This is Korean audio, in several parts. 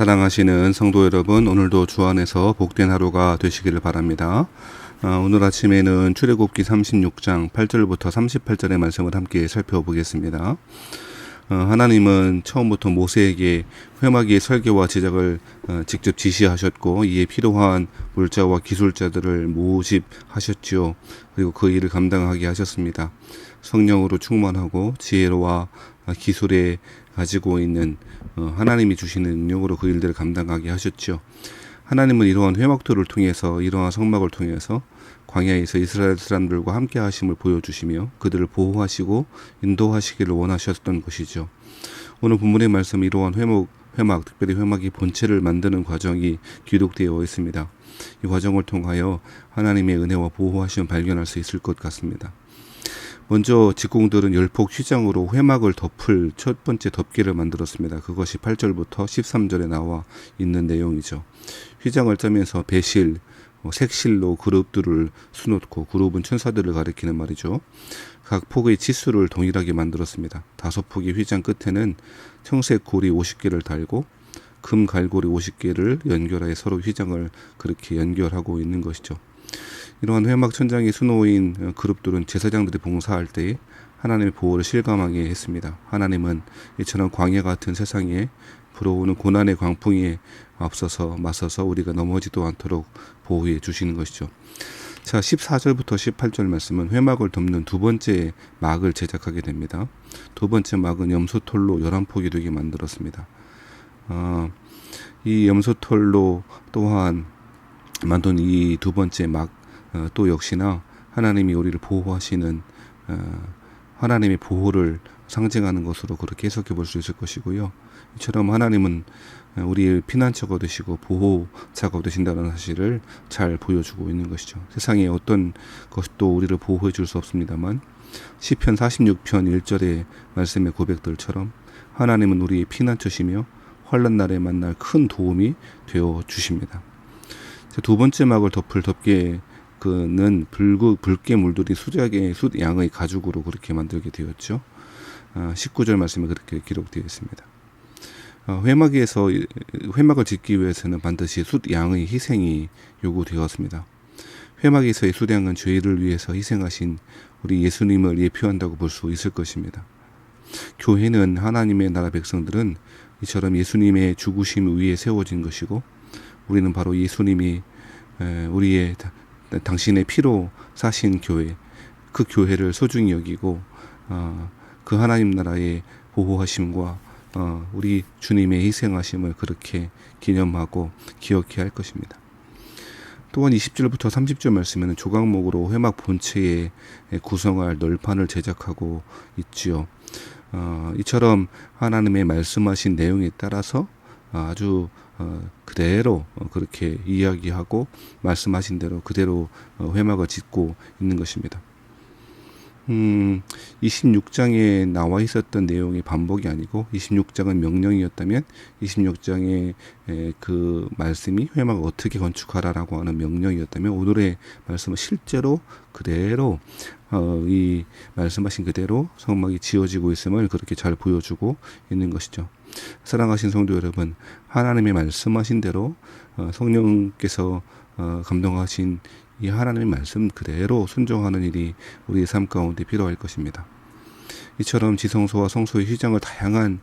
사랑하시는 성도 여러분, 오늘도 주 안에서 복된 하루가 되시기를 바랍니다. 오늘 아침에는 출애굽기 36장 8절부터 38절의 말씀을 함께 살펴보겠습니다. 하나님은 처음부터 모세에게 회막의 설계와 제작을 직접 지시하셨고, 이에 필요한 물자와 기술자들을 모집하셨지요. 그리고 그 일을 감당하게 하셨습니다. 성령으로 충만하고 지혜로와 기술에 가지고 있는 하나님이 주시는 능력으로 그 일들을 감당하게 하셨죠. 하나님은 이러한 회막토를 통해서, 이러한 성막을 통해서 광야에서 이스라엘 사람들과 함께 하심을 보여주시며 그들을 보호하시고 인도하시기를 원하셨던 것이죠. 오늘 본문의 말씀, 이러한 회막, 특별히 회막의 본체를 만드는 과정이 기록되어 있습니다. 이 과정을 통하여 하나님의 은혜와 보호하심을 발견할 수 있을 것 같습니다. 먼저 직공들은 열폭 휘장으로 회막을 덮을 첫 번째 덮개를 만들었습니다. 그것이 8절부터 13절에 나와 있는 내용이죠. 휘장을 짜면서 배실, 색실로 그룹들을 수놓고, 그룹은 천사들을 가리키는 말이죠. 각 폭의 치수를 동일하게 만들었습니다. 5폭의 휘장 끝에는 청색 고리 50개를 달고 금 갈고리 50개를 연결하여 서로 휘장을 그렇게 연결하고 있는 것이죠. 이러한 회막 천장에 수놓인 그룹들은 제사장들이 봉사할 때 하나님의 보호를 실감하게 했습니다. 하나님은 이처럼 광야 같은 세상에 불어오는 고난의 광풍에 맞서서 우리가 넘어지도 않도록 보호해 주시는 것이죠. 자, 14절부터 18절 말씀은 회막을 덮는 두 번째 막을 제작하게 됩니다. 두 번째 막은 염소털로 11폭이 되게 만들었습니다. 이 염소털로 또한 만든 이 두 번째 막, 또 역시나 하나님이 우리를 보호하시는 하나님의 보호를 상징하는 것으로 그렇게 해석해 볼 수 있을 것이고요. 이처럼 하나님은 우리의 피난처가 되시고 보호자가 되신다는 사실을 잘 보여주고 있는 것이죠. 세상에 어떤 것도 우리를 보호해 줄 수 없습니다만 시편 46편 1절의 말씀의 고백들처럼 하나님은 우리의 피난처시며 환난 날에 만날 큰 도움이 되어 주십니다. 두 번째 막을 덮을 덮개는 붉게 물들인 숫양의 가죽으로 그렇게 만들게 되었죠. 19절 말씀에 그렇게 기록되어 있습니다. 회막을 짓기 위해서는 반드시 숫양의 희생이 요구되었습니다. 회막에서의 숫양은 죄를 위해서 희생하신 우리 예수님을 예표한다고 볼 수 있을 것입니다. 교회는, 하나님의 나라 백성들은 이처럼 예수님의 죽으심 위에 세워진 것이고, 우리는 바로 예수님이 당신의 피로 사신 교회, 그 교회를 소중히 여기고 그 하나님 나라의 보호하심과 우리 주님의 희생하심을 그렇게 기념하고 기억해야 할 것입니다. 또한 20절부터 30절 말씀에는 조각목으로 회막 본체에 구성할 널판을 제작하고 있지요. 이처럼 하나님의 말씀하신 내용에 따라서 아주 그대로 그렇게 이야기하고 말씀하신 대로 그대로 회막을 짓고 있는 것입니다. 26장에 나와 있었던 내용이 반복이 아니고 26장은 명령이었다면 26장의 그 말씀이 회막을 어떻게 건축하라라고 하는 명령이었다면 오늘의 말씀은 실제로 그대로 이 말씀하신 그대로 성막이 지어지고 있음을 그렇게 잘 보여주고 있는 것이죠. 사랑하신 성도 여러분, 하나님의 말씀하신 대로 성령께서 감동하신 이 하나님의 말씀 그대로 순종하는 일이 우리의 삶 가운데 필요할 것입니다. 이처럼 지성소와 성소의 휘장을 다양한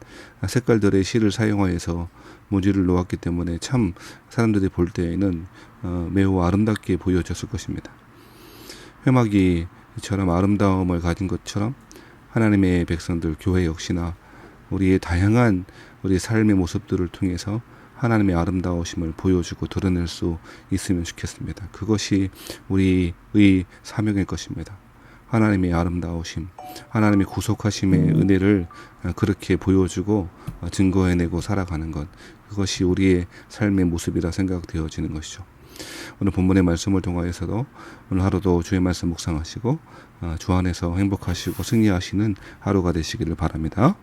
색깔들의 실을 사용하여서 무지를 놓았기 때문에 참 사람들이 볼 때에는 매우 아름답게 보여졌을 것입니다. 회막이 이처럼 아름다움을 가진 것처럼 하나님의 백성들, 교회 역시나 우리의 다양한 우리 삶의 모습들을 통해서 하나님의 아름다우심을 보여주고 드러낼 수 있으면 좋겠습니다. 그것이 우리의 사명일 것입니다. 하나님의 아름다우심, 하나님의 구속하심의 은혜를 그렇게 보여주고 증거해내고 살아가는 것, 그것이 우리의 삶의 모습이라 생각되어지는 것이죠. 오늘 본문의 말씀을 통하여서도 오늘 하루도 주의 말씀 묵상하시고 주 안에서 행복하시고 승리하시는 하루가 되시기를 바랍니다.